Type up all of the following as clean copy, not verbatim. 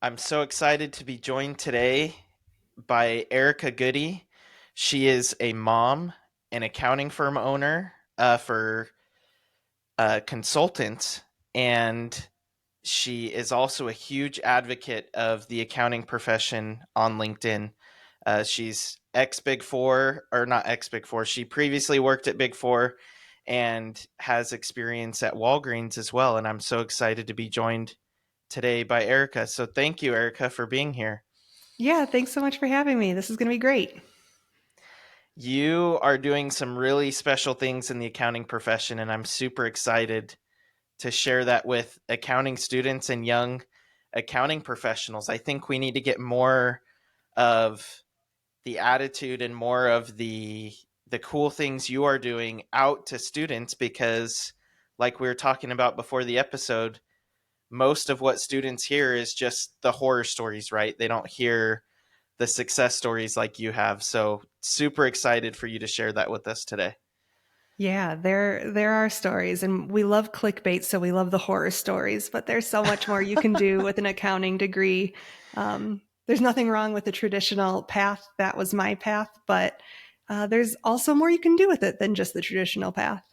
I'm so excited to be joined today by Erica Goode. She is a mom, an accounting firm owner for consultants, and she is also a huge advocate of the accounting profession on LinkedIn. She's ex Big Four, or not ex Big Four. She previously worked at Big Four and has experience at Walgreens as well. And I'm so excited to be joined today by Erica. So thank you, Erica, for being here. Yeah, thanks so much for having me. This is going to be great. You are doing some really special things in the accounting profession, and I'm super excited to share that with accounting students and young accounting professionals. I think we need to get more of the attitude and more of the cool things you are doing out to students because like we were talking about before the episode, most of what students hear is just the horror stories, right? They don't hear the success stories like you have. So super excited for you to share that with us today. Yeah, there are stories, and we love clickbait, so we love the horror stories. But there's so much more you can do with an accounting degree. There's nothing wrong with the traditional path. That was my path, but there's also more you can do with it than just the traditional path.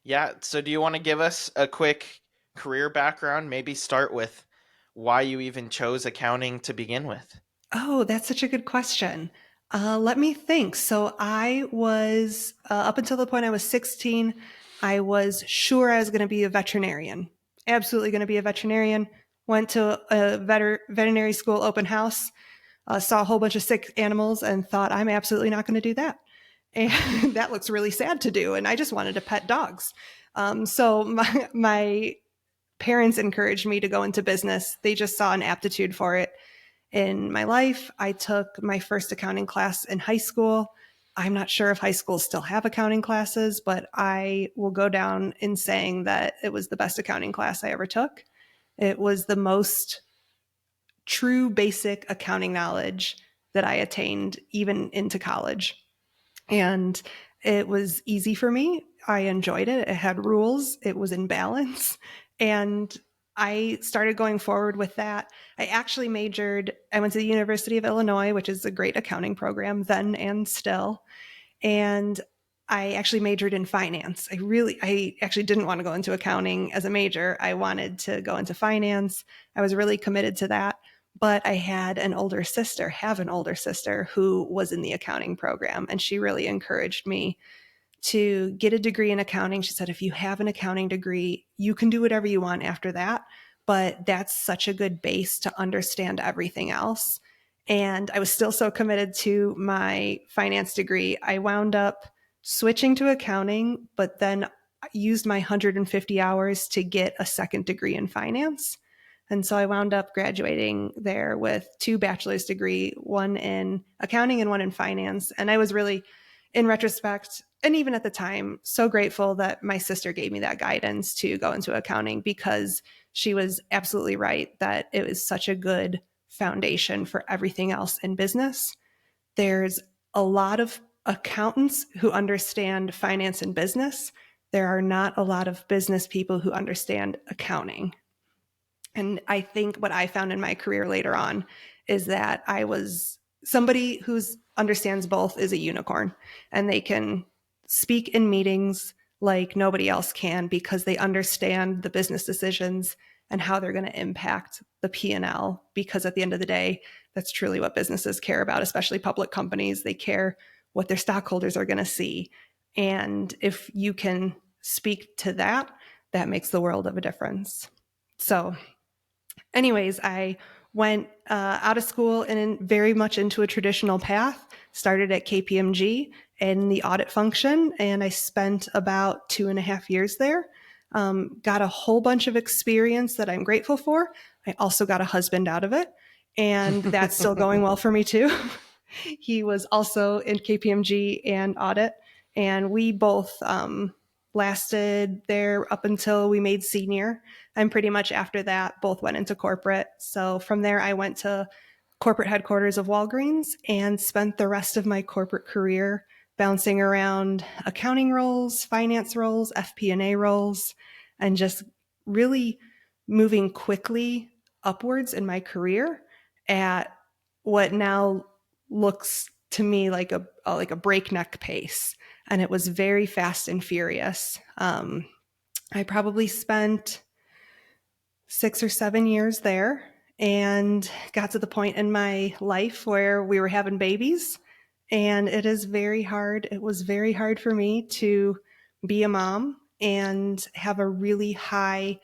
Yeah. So do you want to give us a quick career background? Maybe start with why you even chose accounting to begin with. Oh, that's such a good question. Let me think. So I was, up until the point I was 16, I was sure I was going to be a veterinarian. Absolutely going to be a veterinarian. Went to a veterinary school open house, saw a whole bunch of sick animals and thought, I'm absolutely not going to do that. And that looks really sad to do. And I just wanted to pet dogs. So my parents encouraged me to go into business. They just saw an aptitude for it in my life. I took my first accounting class in high school. I'm not sure if high schools still have accounting classes, but I will go down in saying that it was the best accounting class I ever took. It was the most true basic accounting knowledge that I attained even into college. And it was easy for me. I enjoyed it. It had rules. It was in balance. And I started going forward with that. I went to the University of Illinois, which is a great accounting program then and still. And I actually majored in finance. I actually didn't want to go into accounting as a major. I wanted to go into finance. I was really committed to that. But I have an older sister who was in the accounting program, and she really encouraged me to get a degree in accounting. She said, if you have an accounting degree, you can do whatever you want after that. But that's such a good base to understand everything else. And I was still so committed to my finance degree. I wound up switching to accounting, but then used my 150 hours to get a second degree in finance. And so I wound up graduating there with two bachelor's degree, one in accounting and one in finance. And I was really, in retrospect, and even at the time, so grateful that my sister gave me that guidance to go into accounting because she was absolutely right that it was such a good foundation for everything else in business. There's a lot of accountants who understand finance and business. There are not a lot of business people who understand accounting. And I think what I found in my career later on is that I was somebody who understands both is a unicorn, and they can speak in meetings like nobody else can because they understand the business decisions and how they're going to impact the P&L, because at the end of the day, that's truly what businesses care about, especially public companies. They care what their stockholders are going to see. And if you can speak to that, that makes the world of a difference. So anyways, I went out of school and very much into a traditional path, started at KPMG in the audit function, and I spent about 2.5 years there. Got a whole bunch of experience that I'm grateful for. I also got a husband out of it, and that's still going well for me too. He was also in KPMG and audit, and we both lasted there up until we made senior. And pretty much after that, both went into corporate. So from there, I went to corporate headquarters of Walgreens and spent the rest of my corporate career bouncing around accounting roles, finance roles, FP&A roles, and just really moving quickly upwards in my career at what now looks to me like a breakneck pace, and it was very fast and furious. I probably spent 6 or 7 years there and got to the point in my life where we were having babies. And it is very hard. It was very hard for me to be a mom and have a really high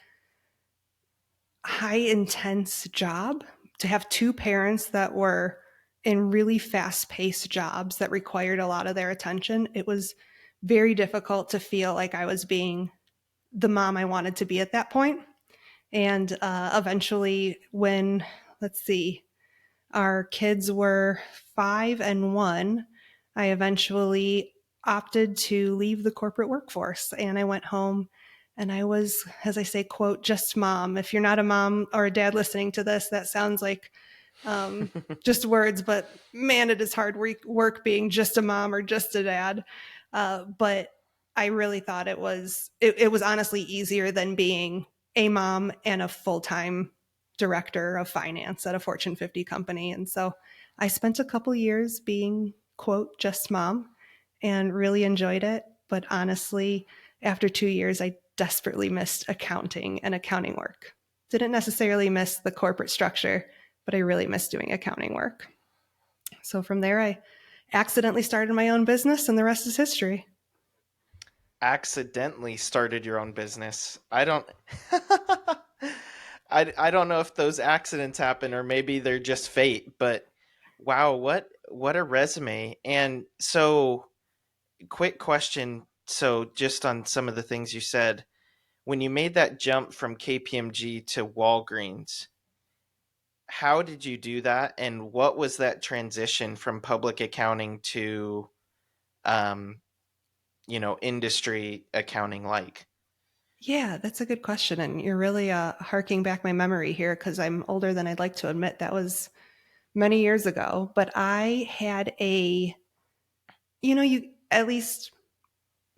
intense job, to have two parents that were in really fast paced jobs that required a lot of their attention. It was very difficult to feel like I was being the mom I wanted to be at that point. And eventually, when, let's see, our kids were 5 and 1, I eventually opted to leave the corporate workforce. And I went home and I was, as I say, quote, just mom. If you're not a mom or a dad listening to this, that sounds like just words, but man, it is hard work being just a mom or just a dad. But I really thought it was honestly easier than being a mom and a full-time director of finance at a Fortune 50 company. And so I spent a couple years being, quote, just mom, and really enjoyed it. But honestly, after 2 years, I desperately missed accounting and accounting work. Didn't necessarily miss the corporate structure, but I really missed doing accounting work. So from there, I accidentally started my own business, and the rest is history. Accidentally started your own business. I don't I don't know if those accidents happen or maybe they're just fate, but wow, what a resume. And so quick question, so just on some of the things you said, when you made that jump from KPMG to Walgreens, how did you do that and what was that transition from public accounting to um, industry accounting like? Yeah, that's a good question. And you're really harking back my memory here because I'm older than I'd like to admit. That was many years ago. But I had you, at least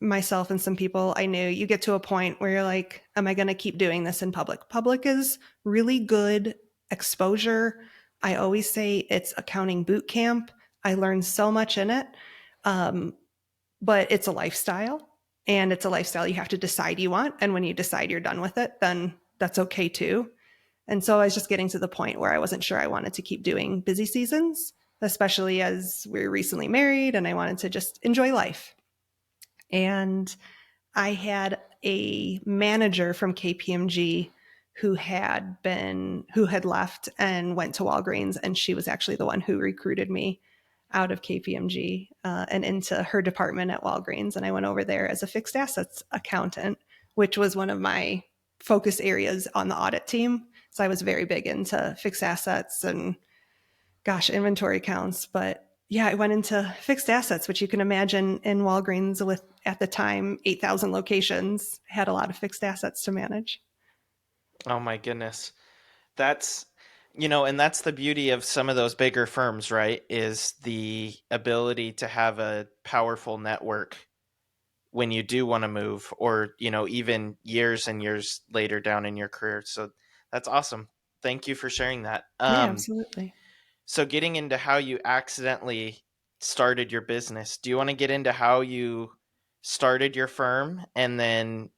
myself and some people I knew, you get to a point where you're like, am I going to keep doing this in public? Public is really good exposure. I always say it's accounting boot camp. I learned so much in it. Um, but it's a lifestyle, and it's a lifestyle you have to decide you want. And when you decide you're done with it, then that's okay too. And so I was just getting to the point where I wasn't sure I wanted to keep doing busy seasons, especially as we were recently married and I wanted to just enjoy life. And I had a manager from KPMG who had left and went to Walgreens, and she was actually the one who recruited me out of KPMG and into her department at Walgreens. And I went over there as a fixed assets accountant, which was one of my focus areas on the audit team. So I was very big into fixed assets and, gosh, inventory counts. But yeah, I went into fixed assets, which you can imagine in Walgreens with, at the time, 8,000 locations, had a lot of fixed assets to manage. Oh my goodness. And that's the beauty of some of those bigger firms, right? Is the ability to have a powerful network when you do want to move or, even years and years later down in your career. So that's awesome. Thank you for sharing that. Yeah, absolutely. So getting into how you accidentally started your business, do you want to get into how you started your firm and then,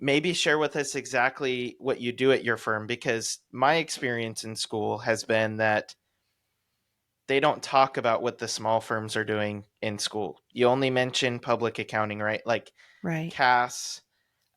maybe share with us exactly what you do at your firm? Because my experience in school has been that they don't talk about what the small firms are doing in school. You only mention public accounting, right? Like Right. CAS,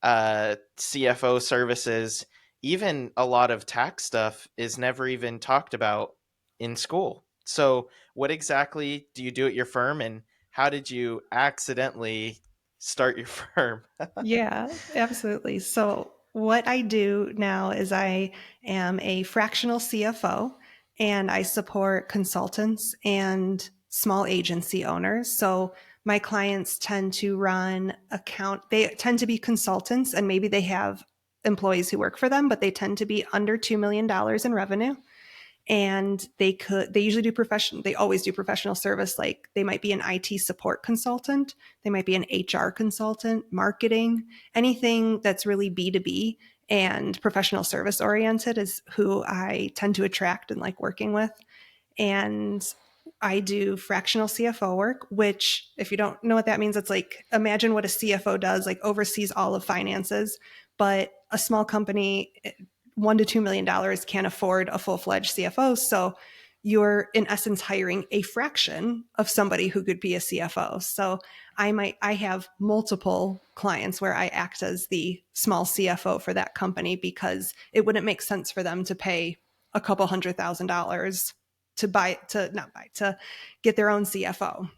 CFO services, even a lot of tax stuff is never even talked about in school. So, what exactly do you do at your firm, and how did you accidentally start your firm? Yeah, absolutely. So, what I do now is I am a fractional CFO, and I support consultants and small agency owners. So, my clients tend to they tend to be consultants, and maybe they have employees who work for them, but they tend to be under $2 million in revenue. And they usually do they always do professional service. Like, they might be an IT support consultant, they might be an HR consultant, marketing, anything that's really B2B. and professional service oriented is who I tend to attract and like working with. And I do fractional CFO work, which, if you don't know what that means, it's like, imagine what a CFO does, like oversees all of finances. But a small company, $1 to $2 million, can't afford a full-fledged CFO. So you're in essence hiring a fraction of somebody who could be a CFO. So I have multiple clients where I act as the small CFO for that company, because it wouldn't make sense for them to pay a couple $100,000 to get their own CFO.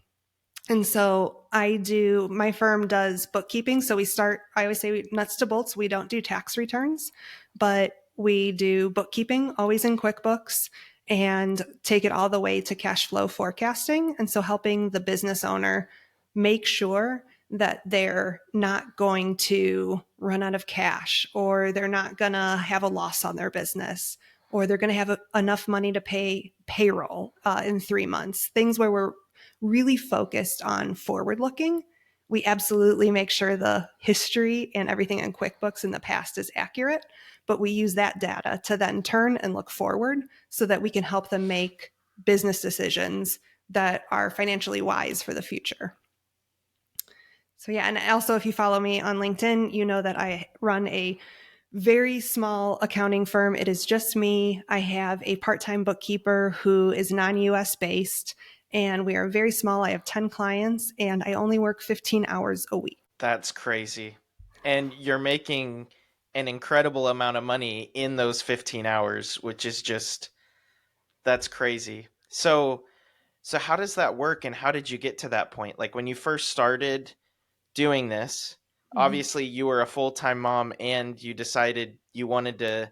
And so my firm does bookkeeping. So I always say nuts to bolts. We don't do tax returns, but we do bookkeeping, always in QuickBooks, and take it all the way to cash flow forecasting. And so helping the business owner make sure that they're not going to run out of cash, or they're not going to have a loss on their business, or they're going to have enough money to pay payroll in 3 months. Things where we're really focused on forward looking. We absolutely make sure the history and everything in QuickBooks in the past is accurate, but we use that data to then turn and look forward so that we can help them make business decisions that are financially wise for the future. So yeah, and also if you follow me on LinkedIn, you know that I run a very small accounting firm. It is just me. I have a part-time bookkeeper who is non-US based, and we are very small. I have 10 clients, and I only work 15 hours a week. That's crazy. And you're making an incredible amount of money in those 15 hours, which is just, that's crazy. So how does that work, and how did you get to that point? Like when you first started doing this, obviously you were a full-time mom and you decided you wanted to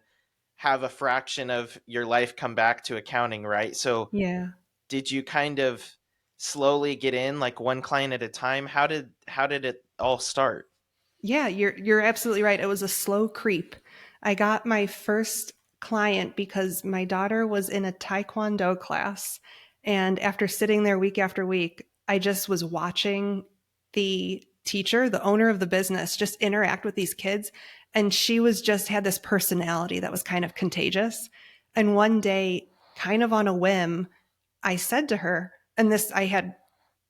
have a fraction of your life come back to accounting, right? So Yeah. did you kind of slowly get in, like one client at a time? How did it all start? Yeah, you're absolutely right. It was a slow creep. I got my first client because my daughter was in a taekwondo class, and after sitting there week after week, I just was watching the teacher, the owner of the business, just interact with these kids, and she was just had this personality that was kind of contagious. And one day, kind of on a whim, I said to her, and this I had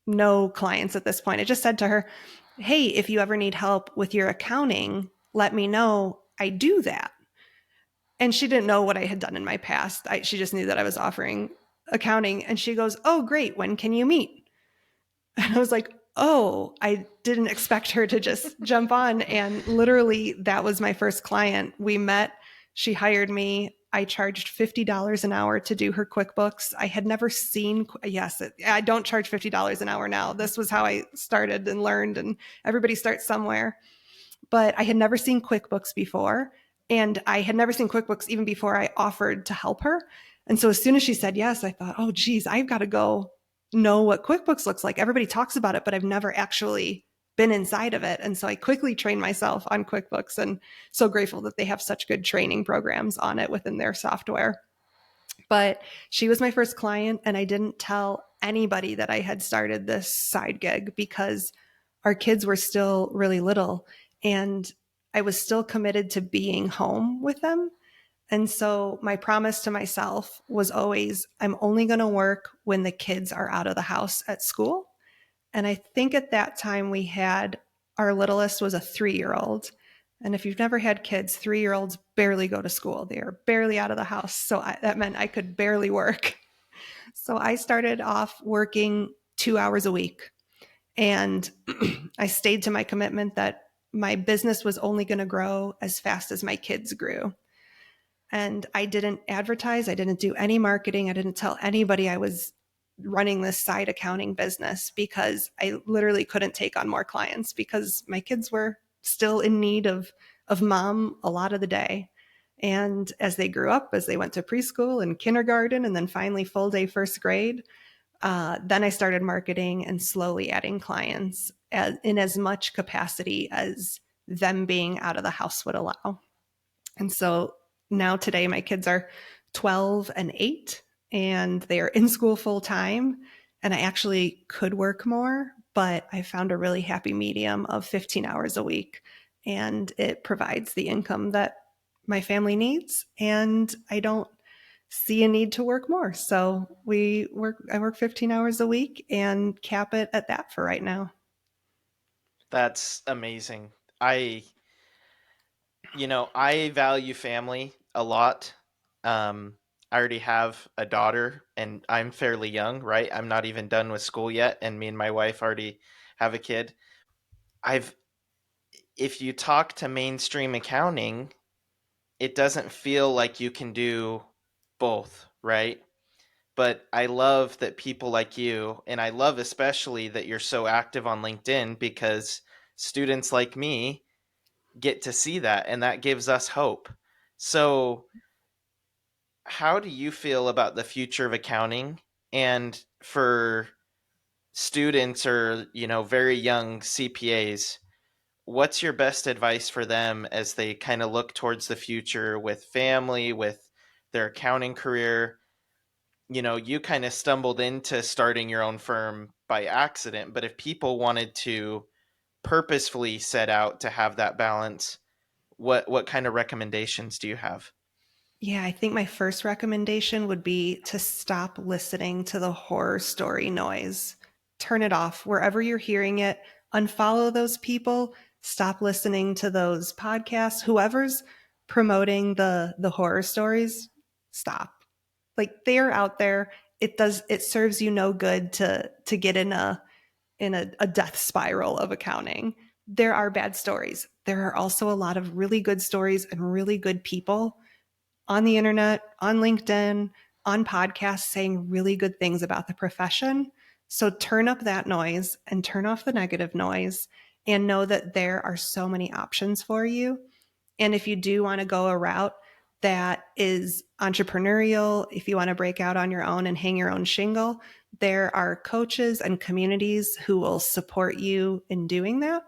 no clients at this point. I just said to her, "Hey, if you ever need help with your accounting, let me know. I do that." And she didn't know what I had done in my past. She just knew that I was offering accounting. And she goes, "Oh, great. When can you meet?" And I was like, "Oh, I didn't expect her to just jump on." And literally, that was my first client. We met, she hired me. I charged $50 an hour to do her QuickBooks. I had never seen, yes, I don't charge $50 an hour now. This was how I started and learned, and everybody starts somewhere. But I had never seen QuickBooks before. And I had never seen QuickBooks even before I offered to help her. And so as soon as she said yes, I thought, oh, geez, I've got to go know what QuickBooks looks like. Everybody talks about it, but I've never actually been inside of it. And so I quickly trained myself on QuickBooks, and so grateful that they have such good training programs on it within their software. But she was my first client, and I didn't tell anybody that I had started this side gig because our kids were still really little, and I was still committed to being home with them. And so my promise to myself was always, I'm only going to work when the kids are out of the house at school. And I think at that time we had, our littlest was a 3-year-old. And if you've never had kids, 3-year-olds barely go to school. They are barely out of the house. So that meant I could barely work. So I started off working 2 hours a week. And I stayed to my commitment that my business was only going to grow as fast as my kids grew. And I didn't advertise. I didn't do any marketing. I didn't tell anybody I was running this side accounting business because I literally couldn't take on more clients because my kids were still in need of mom a lot of the day. And as they grew up, as they went to preschool and kindergarten, and then finally full day first grade, then I started marketing and slowly adding clients in as much capacity as them being out of the house would allow. And so now today my kids are 12 and 8, and they are in school full time. And I actually could work more, but I found a really happy medium of 15 hours a week. And it provides the income that my family needs, and I don't see a need to work more. So I work 15 hours a week and cap it at that for right now. That's amazing. I, I value family a lot. Um, I already have a daughter and I'm fairly young, right? I'm not even done with school yet. And me and my wife already have a kid. I've, if you talk to mainstream accounting, it doesn't feel like you can do both, right? But I love that people like you, and I love especially that you're so active on LinkedIn because students like me get to see that, and that gives us hope. So, how do you feel about the future of accounting and for students or, very young CPAs? What's your best advice for them as they kind of look towards the future with family, with their accounting career? You kind of stumbled into starting your own firm by accident, but if people wanted to purposefully set out to have that balance, what kind of recommendations do you have? Yeah, I think my first recommendation would be to stop listening to the horror story noise. Turn it off wherever you're hearing it. Unfollow those people. Stop listening to those podcasts. Whoever's promoting the horror stories, stop. Like they're out there. It serves you no good to get in a death spiral of accounting. There are bad stories. There are also a lot of really good stories and really good people on the internet, on LinkedIn, on podcasts saying really good things about the profession. So turn up that noise and turn off the negative noise and know that there are so many options for you. And if you do want to go a route that is entrepreneurial, if you want to break out on your own and hang your own shingle, there are coaches and communities who will support you in doing that.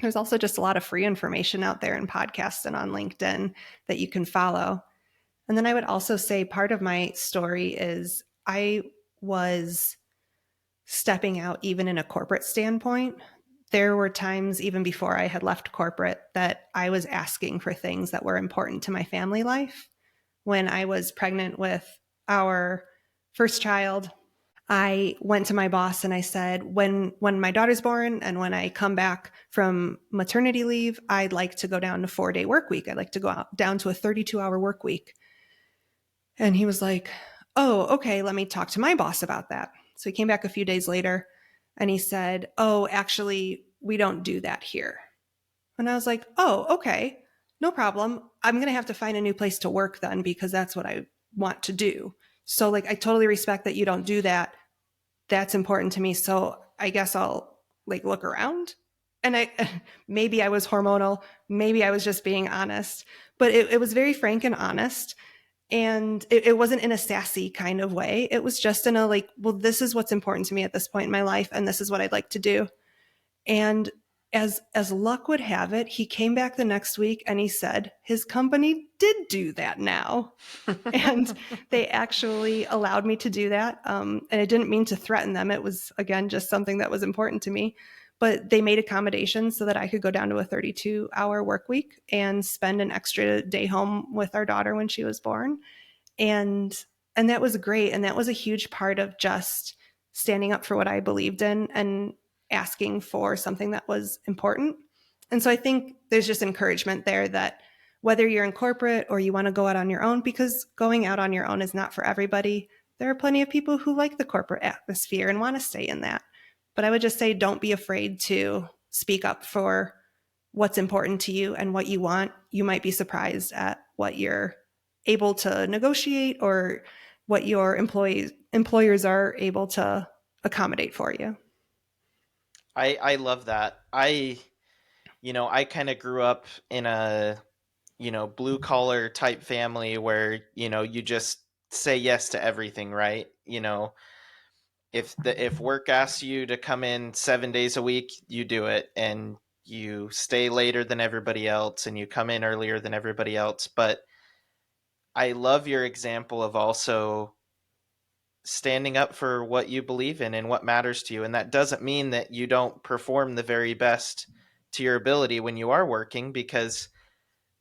There's also just a lot of free information out there in podcasts and on LinkedIn that you can follow. And then I would also say part of my story is I was stepping out even in a corporate standpoint. There were times, even before I had left corporate, that I was asking for things that were important to my family life. When I was pregnant with our first child, I went to my boss and I said, when my daughter's born and when I come back from maternity leave, I'd like to go down to 4-day work week. I'd like to go down to a 32-hour work week. And he was like, oh, okay, let me talk to my boss about that. So he came back a few days later and he said, oh, actually, we don't do that here. And I was like, oh, okay, no problem. I'm going to have to find a new place to work then because that's what I want to do. So, like, I totally respect that you don't do that. That's important to me. So I guess I'll like look around. And maybe I was hormonal, maybe I was just being honest, but it was very frank and honest. And it wasn't in a sassy kind of way. It was just in a like, well, this is what's important to me at this point in my life, and this is what I'd like to do. And as luck would have it, he came back the next week and he said his company did do that now. And they actually allowed me to do that. And I didn't mean to threaten them. It was, again, just something that was important to me. But they made accommodations so that I could go down to a 32-hour work week and spend an extra day home with our daughter when she was born. And and that was great. And that was a huge part of just standing up for what I believed in and asking for something that was important. And so I think there's just encouragement there that whether you're in corporate or you want to go out on your own, because going out on your own is not for everybody. There are plenty of people who like the corporate atmosphere and want to stay in that. But I would just say don't be afraid to speak up for what's important to you and what you want. You might be surprised at what you're able to negotiate or what your employers are able to accommodate for you. I love that. I kind of grew up in a, blue collar type family where, you just say yes to everything, right? If work asks you to come in 7 days a week, you do it, and you stay later than everybody else and you come in earlier than everybody else. But I love your example of also standing up for what you believe in and what matters to you. And that doesn't mean that you don't perform the very best to your ability when you are working, because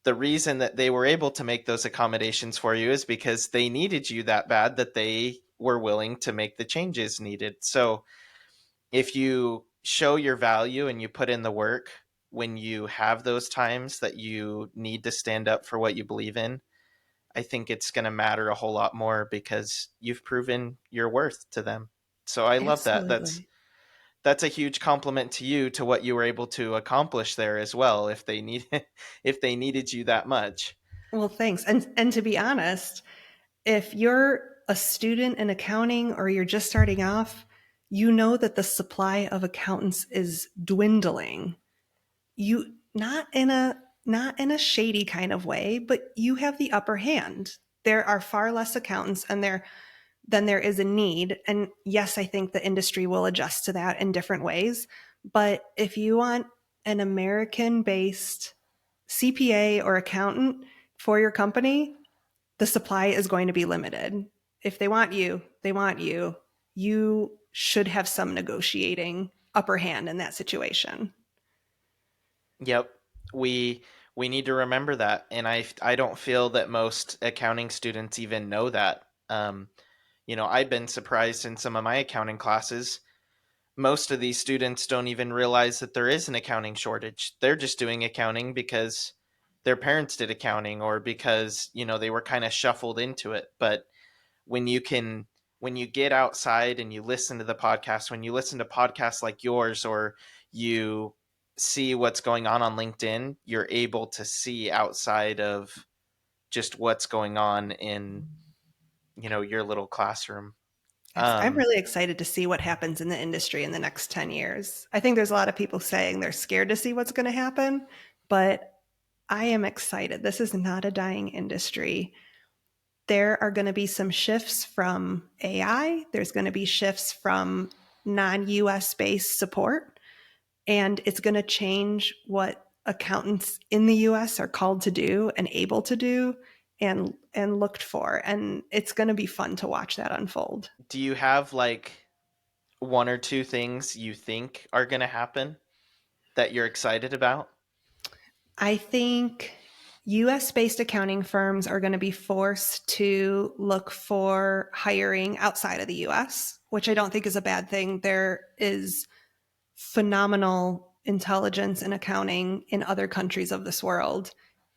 the reason that they were able to make those accommodations for you is because they needed you that bad that they were willing to make the changes needed. So if you show your value and you put in the work when you have those times that you need to stand up for what you believe in, I think it's going to matter a whole lot more because you've proven your worth to them. So I love that. Absolutely. That's a huge compliment to you to what you were able to accomplish there as well if they need if they needed you that much. Well, thanks. And to be honest, if you're a student in accounting or you're just starting off, you know that the supply of accountants is dwindling. You not in a shady kind of way, but you have the upper hand. There are far less accountants and there is a need. And yes, I think the industry will adjust to that in different ways. But if you want an American based CPA or accountant for your company, the supply is going to be limited. If they want you, they want you. You should have some negotiating upper hand in that situation. Yep. We we need to remember that, and I don't feel that most accounting students even know that. I've been surprised in some of my accounting classes. Most of these students don't even realize that there is an accounting shortage. They're just doing accounting because their parents did accounting or because, they were kind of shuffled into it. But when you can when you get outside and you listen to the podcast, when you listen to podcasts like yours or you see what's going on LinkedIn, you're able to see outside of just what's going on in, your little classroom. Yes, I'm Um, really excited to see what happens in the industry in the next 10 years. I think there's a lot of people saying they're scared to see what's going to happen, but I am excited. This is not a dying industry. There are going to be some shifts from AI, there's going to be shifts from non US based support, and it's going to change what accountants in the US are called to do and able to do and looked for. And it's going to be fun to watch that unfold. do you have like one or two things you think are going to happen that you're excited about? I think US based accounting firms are going to be forced to look for hiring outside of the US, which I don't think is a bad thing. There is phenomenal intelligence in accounting in other countries of this world,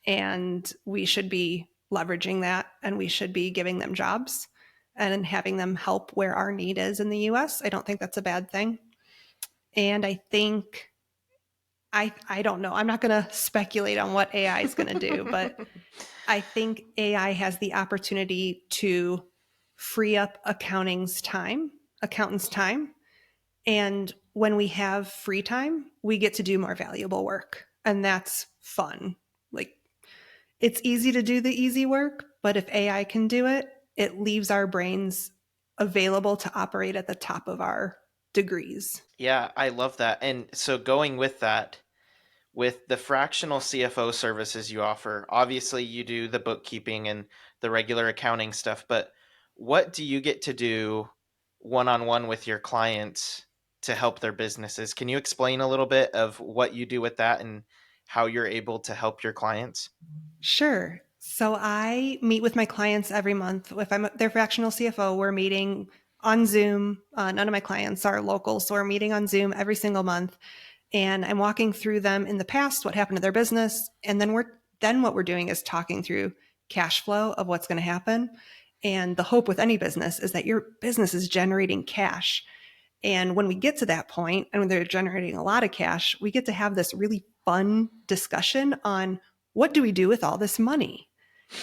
and we should be leveraging that and we should be giving them jobs and having them help where our need is in the US. I don't think that's a bad thing. And I think I don't know. I'm not going to speculate on what AI is going to do, but I think AI has the opportunity to free up accountants' time. And when we have free time, we get to do more valuable work. And that's fun. Like, it's easy to do the easy work, but if AI can do it, it leaves our brains available to operate at the top of our degrees. Yeah, I love that. And so going with that, with the fractional CFO services you offer, obviously you do the bookkeeping and the regular accounting stuff, but what do you get to do one-on-one with your clients to help their businesses? Can you explain a little bit of what you do with that and how you're able to help your clients? Sure. So I meet with my clients every month. If I'm their fractional CFO, we're meeting on Zoom. None of my clients are local, so we're meeting on Zoom every single month. And I'm walking through them in the past, what happened to their business, and then what we're doing is talking through cash flow of what's going to happen. And the hope with any business is that your business is generating cash. And when we get to that point and when they're generating a lot of cash, we get to have this really fun discussion on what do we do with all this money?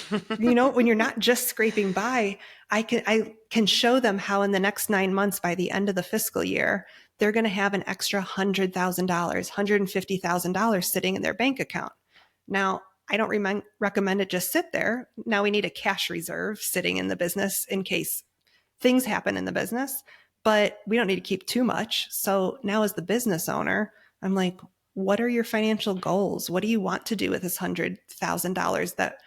When you're not just scraping by, I can show them how in the next 9 months, by the end of the fiscal year, they're going to have an extra $100,000, $150,000 sitting in their bank account. Now, I don't recommend it just sit there. Now we need a cash reserve sitting in the business in case things happen in the business, but we don't need to keep too much. So now, as the business owner, I'm like, what are your financial goals? What do you want to do with this $100,000 that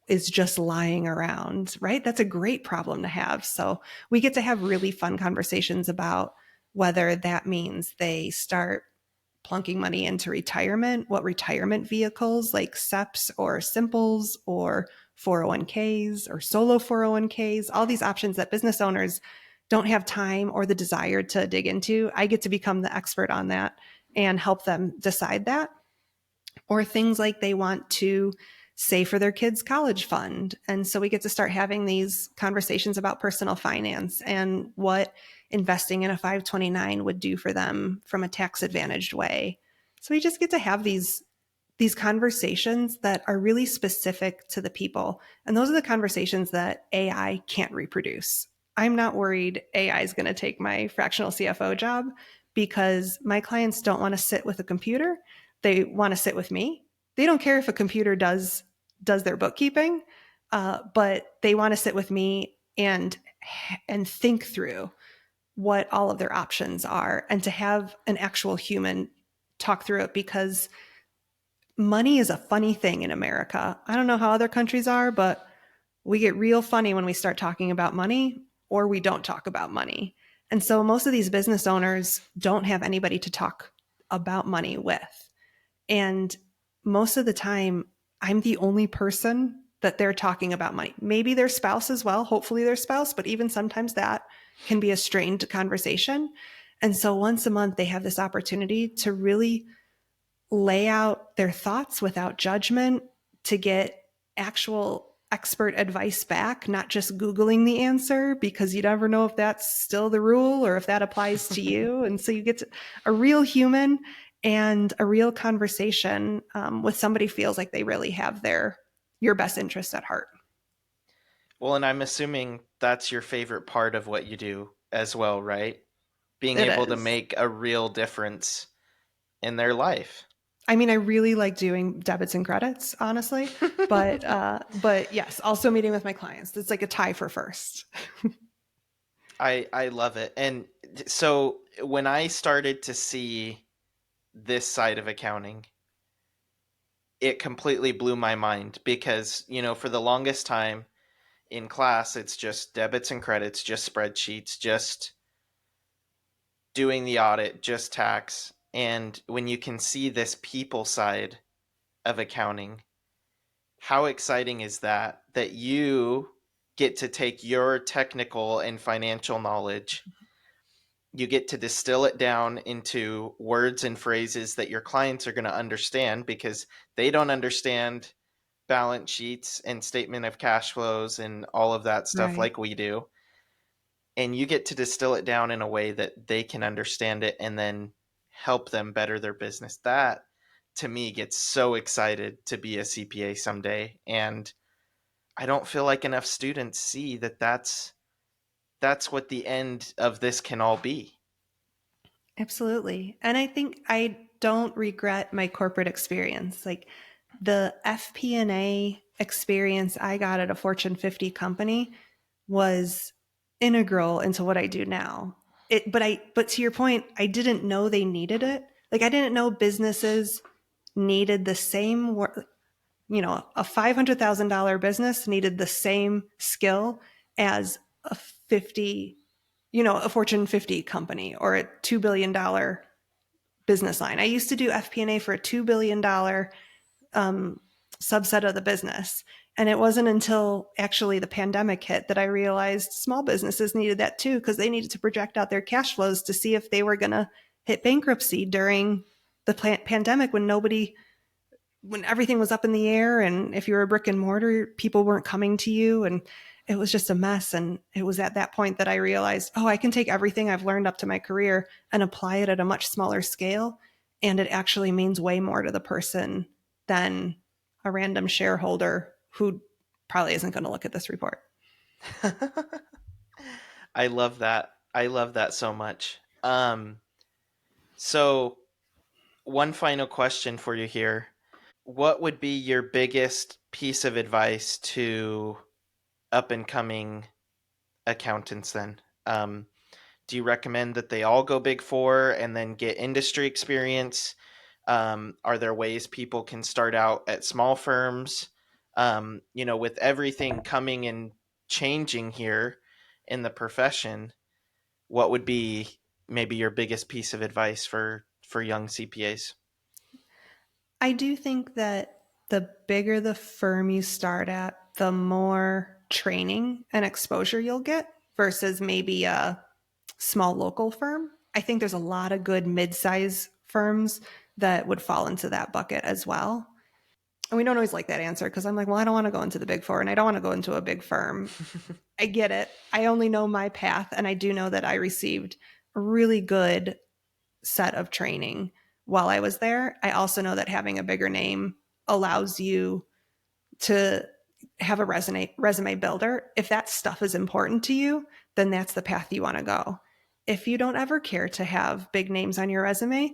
is just lying around, right? That's a great problem to have. So we get to have really fun conversations about whether that means they start plunking money into retirement, what retirement vehicles like SEPs or Simples or 401ks or solo 401ks, all these options that business owners don't have time or the desire to dig into. I get to become the expert on that and help them decide that. Or things like they want to save for their kids' college fund. And so we get to start having these conversations about personal finance and what investing in a 529 would do for them from a tax advantaged way. So we just get to have these conversations that are really specific to the people. And those are the conversations that AI can't reproduce. I'm not worried AI is going to take my fractional CFO job because my clients don't want to sit with a computer. They want to sit with me. They don't care if a computer does their bookkeeping, but they want to sit with me and think through what all of their options are and to have an actual human talk through it, because money is a funny thing in America. I don't know how other countries are, but we get real funny when we start talking about money or we don't talk about money. And so most of these business owners don't have anybody to talk about money with. And most of the time, I'm the only person that they're talking about money. Maybe their spouse as well, hopefully their spouse, but even sometimes that can be a strained conversation. And so once a month, they have this opportunity to really lay out their thoughts without judgment, to get actual expert advice back, not just Googling the answer, because you never know if that's still the rule or if that applies to you. And so you get a real human and a real conversation with somebody who feels like they really have your best interest at heart. Well, and I'm assuming that's your favorite part of what you do as well, right? Being It able to is. make a real difference in their life. I mean, I really like doing debits and credits, honestly, but yes, also meeting with my clients. It's like a tie for first. I love it. And so when I started to see this side of accounting, it completely blew my mind because, for the longest time in class, it's just debits and credits, just spreadsheets, just doing the audit, just tax. And when you can see this people side of accounting, how exciting is that? That you get to take your technical and financial knowledge, you get to distill it down into words and phrases that your clients are going to understand because they don't understand balance sheets and statement of cash flows and all of that stuff Right. like we do. And you get to distill it down in a way that they can understand it and then help them better their business. That to me gets so excited to be a CPA someday. And I don't feel like enough students see that that's what the end of this can all be. Absolutely. And I think I don't regret my corporate experience. Like the FP&A experience I got at a Fortune 50 company was integral into what I do now. But to your point, I didn't know they needed it. Like I didn't know businesses needed the same work. A $500,000 business needed the same skill as a 50, a Fortune 50 company or a $2 billion business line. I used to do FP&A for a $2 billion subset of the business. And it wasn't until actually the pandemic hit that I realized small businesses needed that too, because they needed to project out their cash flows to see if they were going to hit bankruptcy during the pandemic when everything was up in the air. And if you were a brick and mortar, people weren't coming to you. And it was just a mess. And it was at that point that I realized, oh, I can take everything I've learned up to my career and apply it at a much smaller scale. And it actually means way more to the person than a random shareholder who probably isn't going to look at this report. I love that. I love that so much. So one final question for you here. What would be your biggest piece of advice to up and coming accountants then? Do you recommend that they all go Big Four and then get industry experience? Are there ways people can start out at small firms? With everything coming and changing here in the profession, what would be maybe your biggest piece of advice for for young CPAs? I do think that the bigger the firm you start at, the more training and exposure you'll get versus maybe a small local firm. I think there's a lot of good mid-size firms that would fall into that bucket as well. And we don't always like that answer because I'm like, well, I don't want to go into the big four and I don't want to go into a big firm. I get it. I only know my path. And I do know that I received a really good set of training while I was there. I also know that having a bigger name allows you to have a resume builder. If that stuff is important to you, then that's the path you want to go. If you don't ever care to have big names on your resume,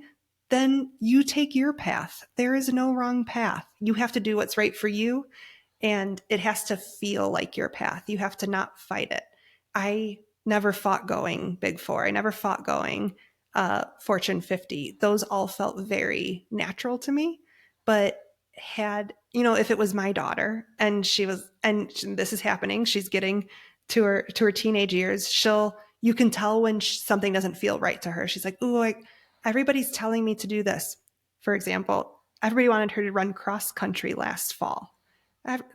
then you take your path. There is no wrong path. You have to do what's right for you, and it has to feel like your path. You have to not fight it. I never fought going Big Four. I never fought going Fortune 50. Those all felt very natural to me. But had, if it was my daughter and this is happening, she's getting to her teenage years, you can tell when something doesn't feel right to her. She's like, ooh, everybody's telling me to do this. For example, everybody wanted her to run cross country last fall.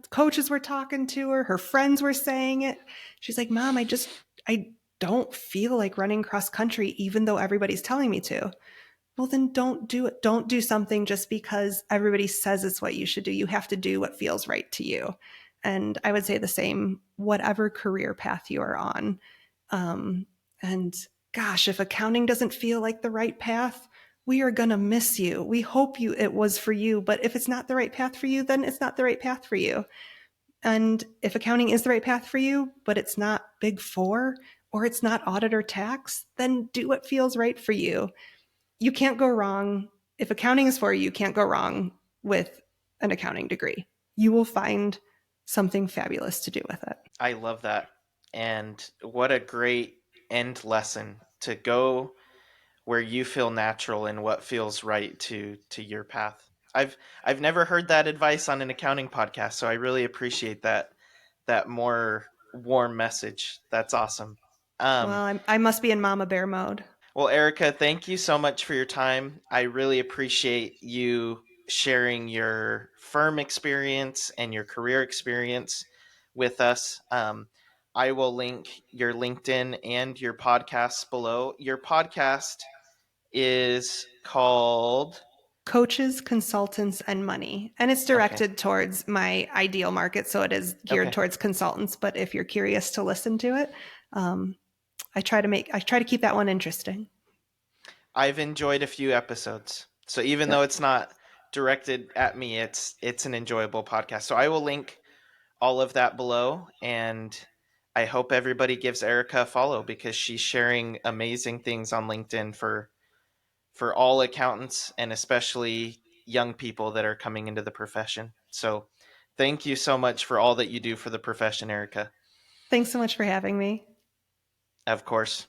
Coaches were talking to her. Her friends were saying it. She's like, Mom, I don't feel like running cross country, even though everybody's telling me to. Well, then don't do it. Don't do something just because everybody says it's what you should do. You have to do what feels right to you. And I would say the same, whatever career path you are on. And gosh, if accounting doesn't feel like the right path, we are going to miss you. We hope it was for you, but if it's not the right path for you, then it's not the right path for you. And if accounting is the right path for you, but it's not Big Four or it's not audit or tax, then do what feels right for you. You can't go wrong. If accounting is for you, you can't go wrong with an accounting degree. You will find something fabulous to do with it. I love that. And what a great end lesson to go where you feel natural and what feels right to your path. I've never heard that advice on an accounting podcast, so I really appreciate that more warm message. That's awesome. Um, Well, I must be in mama bear mode. well, Erica, thank you so much for your time. I really appreciate you sharing your firm experience and your career experience with us. I will link your LinkedIn and your podcast below. Your podcast is called. Coaches, consultants, and money. And it's Okay. directed towards my ideal market. So it is geared Okay. towards consultants. But if you're curious to listen to it, um, I try to keep that one interesting. I've enjoyed a few episodes. So even though Yep. it's not directed at me, it's an enjoyable podcast. So I will link all of that below, and I hope everybody gives Erica a follow because she's sharing amazing things on LinkedIn for all accountants and especially young people that are coming into the profession. So thank you so much for all that you do for the profession, Erica. Thanks so much for having me. Of course.